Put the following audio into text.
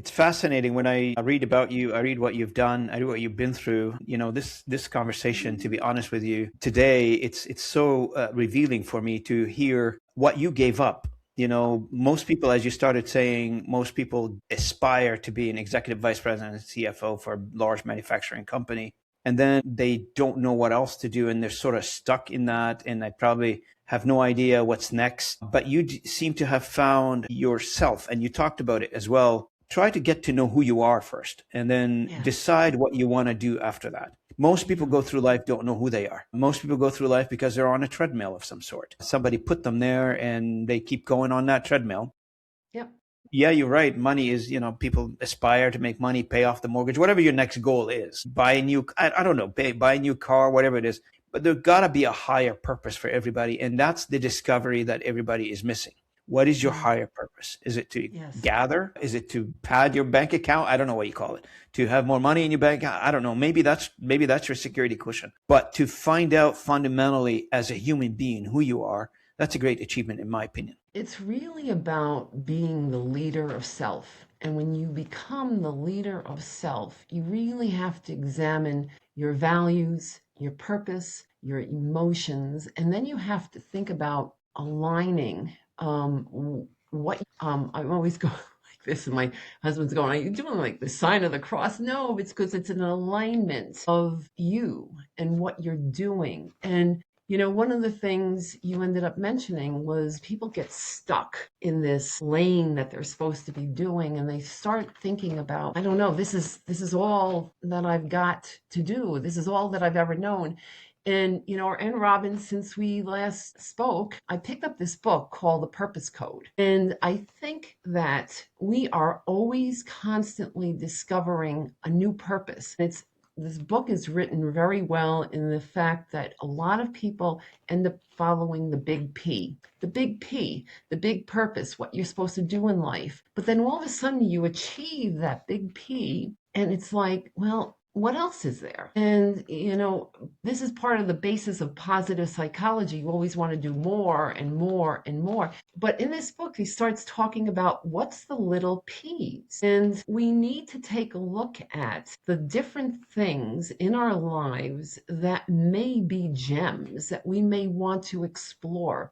It's fascinating when I read about you, I read what you've done, I read what you've been through. This conversation, to be honest with you, today it's so revealing for me to hear what you gave up. Most people, as you started saying, most people aspire to be an executive vice president and CFO for a large manufacturing company. And then they don't know what else to do, and they're sort of stuck in that. And I probably have no idea what's next. But you seem to have found yourself, and you talked about it as well. Try to get to know who you are first, and then Yeah. decide what you want to do after that. Most people Yeah. go through life don't know who they are. Most people go through life because they're on a treadmill of some sort. Somebody put them there and they keep going on that treadmill. Yep. Yeah, you're right. Money is, people aspire to make money, pay off the mortgage, whatever your next goal is. Buy a new, I don't know, buy a new car, whatever it is. But there's got to be a higher purpose for everybody. And that's the discovery that everybody is missing. What is your Mm. higher purpose? Is it to Yes. gather? Is it to pad your bank account? I don't know what you call it. To have more money in your bank account? I don't know. Maybe that's your security cushion. But to find out fundamentally as a human being who you are, that's a great achievement in my opinion. It's really about being the leader of self. And when you become the leader of self, you really have to examine your values, your purpose, your emotions, and then you have to think about aligning what I'm always going like this, and my husband's going, are you doing like the sign of the cross? No, it's because it's an alignment of you and what you're doing. And one of the things you ended up mentioning was people get stuck in this lane that they're supposed to be doing, and they start thinking about, I don't know, this is all that I've got to do. This is all that I've ever known. And Robin, since we last spoke, I picked up this book called The Purpose Code. And I think that we are always constantly discovering a new purpose. This book is written very well in the fact that a lot of people end up following the big P, the big P, the big purpose, what you're supposed to do in life. But then all of a sudden you achieve that big P, and it's like, well, what else is there? And, this is part of the basis of positive psychology. You always want to do more and more and more. But in this book, he starts talking about what's the little P's. And we need to take a look at the different things in our lives that may be gems that we may want to explore.